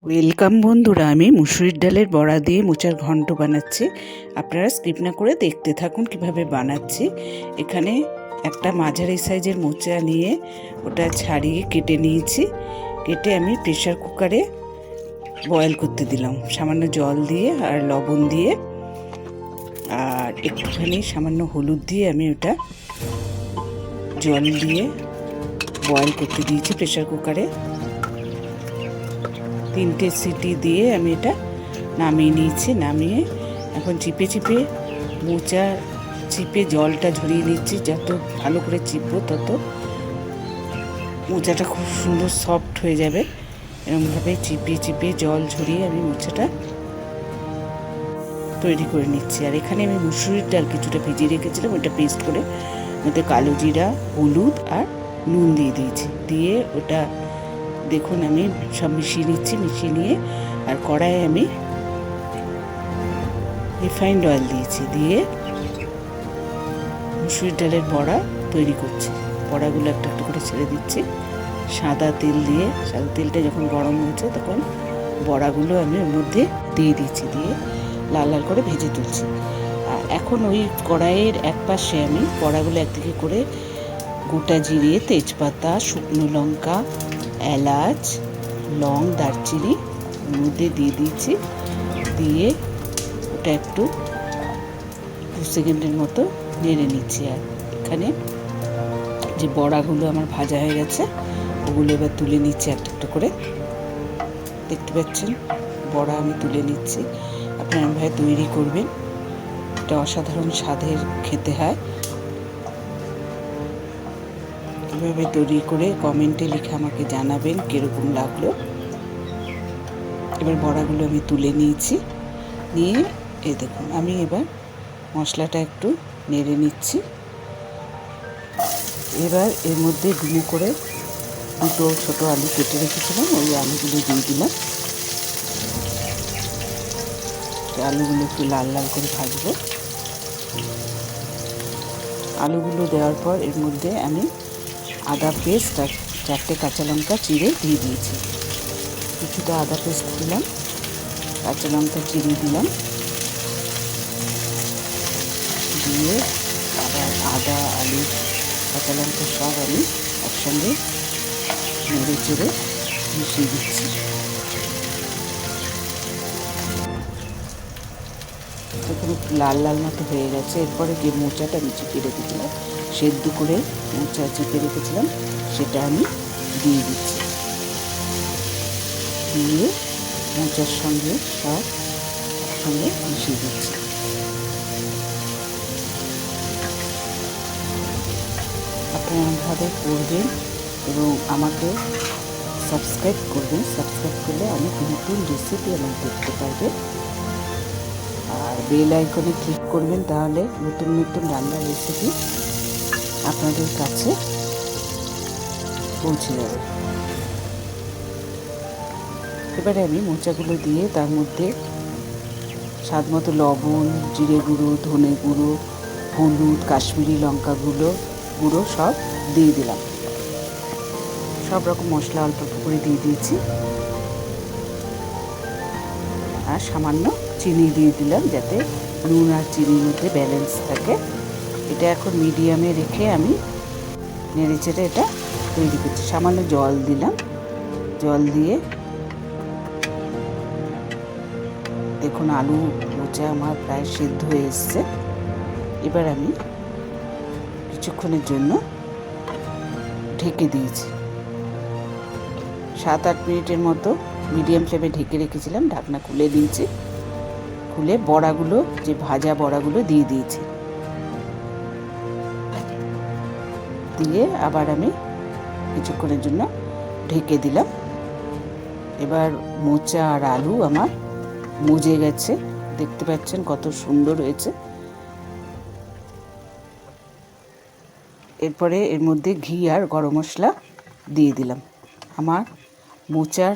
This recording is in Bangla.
ওয়েলকাম বন্ধুরা, আমি মুসুরির ডালের বড়া দিয়ে মোচার ঘন্ট বানাচ্ছি। আপনারা স্কিপ না করে দেখতে থাকুন কিভাবে বানাচ্ছি। এখানে একটা মাঝারি সাইজের মোচা নিয়ে ওটা ছাড়িয়ে কেটে নিয়েছি। কেটে আমি প্রেশার কুকারে বয়েল করতে দিলাম সামান্য জল দিয়ে আর লবণ দিয়ে আর একটুখানি সামান্য হলুদ দিয়ে আমি ওটা জল দিয়ে বয়েল করতে দিয়েছি প্রেশার কুকারে। 3টে সিটি দিয়ে আমি এটা নামিয়ে নিয়েছি। নামিয়ে এখন চিপে চিপে মোচা চিপে জলটা ঝরিয়ে নিচ্ছি। যত ভালো করে চিপবো তত মোচাটা খুব সুন্দর সফট হয়ে যাবে। এরকমভাবে চিপে চিপে জল ঝরিয়ে আমি মোচাটা তৈরি করে নিচ্ছি। আর এখানে আমি মুসুরির ডাল কিছুটা ভিজিয়ে রেখেছিলাম, ওটা পেস্ট করে ওতে কালো জিরা, হলুদ আর নুন দিয়ে দিয়েছি। দিয়ে ওটা দেখুন আমি সব মিশিয়ে নিচ্ছি। মিশিয়ে নিয়ে আর কড়াইয়ে আমি রিফাইন্ড অয়েল দিয়েছি। দিয়ে মুসুরির ডালের বড়া তৈরি করছি। বড়াগুলো একটা একটা করে ছেড়ে দিচ্ছি সাদা তেল দিয়ে। সাদা তেলটা যখন গরম হয়েছে তখন বড়াগুলো আমি ওর মধ্যে দিয়ে দিচ্ছি। দিয়ে লাল লাল করে ভেজে তুলছি। আর এখন ওই কড়াইয়ের এক পাশে আমি বড়াগুলো একদিকে করে গোটা জিরে, তেজপাতা, শুকনো লঙ্কা, এলাচ, লং, দারচিনি ওর মধ্যে দিয়ে দিয়েছি। দিয়ে ওটা একটু 2 সেকেন্ডের মতো নেড়ে নিচ্ছি। আর এখানে যে বড়াগুলো আমার ভাজা হয়ে গেছে ওগুলো এবার তুলে নিচ্ছি একটা একটা করে। দেখতে পাচ্ছেন বড়া আমি তুলে নিচ্ছি। আপনারা এভাবে তৈরি করবেন, এটা অসাধারণ স্বাদের খেতে হয়। এভাবে তৈরি করে কমেন্টে লিখে আমাকে জানাবেন কীরকম লাগলো। এবার বড়াগুলো আমি তুলে নিয়েছি। নিয়ে এই দেখুন আমি এবার মশলাটা একটু নেড়ে নিচ্ছি। এবার এর মধ্যে গুঁড়ো করে 2টো ছোটো আলু কেটে রেখেছিলাম, ওই আলুগুলো দিয়ে দিলাম। আলুগুলো একটু লাল লাল করে ভাজবো। আলুগুলো দেওয়ার পর এর মধ্যে আমি আদা পেস্ট আর 4টে কাঁচা লঙ্কা চিড়ে দিয়ে দিয়েছি। কিছুটা আদা পেস্ট দিলাম, কাঁচা লঙ্কা চিড়ে দিলাম। দিয়ে আবার আদা, আলু, কাঁচা লঙ্কা সব আমি একসঙ্গে নেড়ে চেড়ে মিশিয়ে দিচ্ছি। এখানে লাল লাল মতো হয়ে গেছে। এরপরে যে মোচাটা আমি চিপে রেখেছিলাম, সেদ্ধ করে মোচা চিপে রেখেছিলাম, সেটা আমি দিয়ে দিচ্ছি। দিয়ে মোচার সঙ্গে সব একসঙ্গে মিশিয়ে দিচ্ছি। আপনারা এভাবে করবেন এবং আমাকে সাবস্ক্রাইব করবেন। সাবস্ক্রাইব করলে অনেক নতুন রেসিপি আমার দেখতে পারবেন। আর বেল আইকনে ক্লিক করবেন, তাহলে নতুন নতুন রান্নার রেসিপি আপনাদের কাছে পৌঁছে যাবে। এবারে আমি মোচাগুলো দিয়ে তার মধ্যে স্বাদ মতো লবণ, জিরে গুঁড়ো, ধনে গুঁড়ো, হলুদ, কাশ্মীরি লঙ্কা গুঁড়ো সব দিয়ে দিলাম। সব রকম মশলা অল্প অল্প করে দিয়ে দিয়েছি। আর সামান্য চিনি দিয়ে দিলাম যাতে নুন আর চিনির মধ্যে ব্যালেন্স থাকে। এটা এখন মিডিয়ামে রেখে আমি নেড়ে চেড়ে এটা তৈরি করছি। সামান্য জল দিলাম। জল দিয়ে দেখুন আলু মোচা আমার প্রায় সিদ্ধ হয়ে এসছে। এবার আমি কিছুক্ষণের জন্য ঢেকে দিয়েছি। 7-8 মিনিটের মতো মিডিয়াম ফ্লেমে ঢেকে রেখেছিলাম। ঢাকনা খুলে দিয়েছি। খুলে বড়াগুলো, যে ভাজা বড়াগুলো দিয়ে দিয়েছি। দিয়ে আবার আমি কিছুক্ষণের জন্য ঢেকে দিলাম। এবার মোচা আর আলু আমার মজে গেছে। দেখতে পাচ্ছেন কত সুন্দর হয়েছে। এরপরে এর মধ্যে ঘি আর গরম মশলা দিয়ে দিলাম। আমার মোচার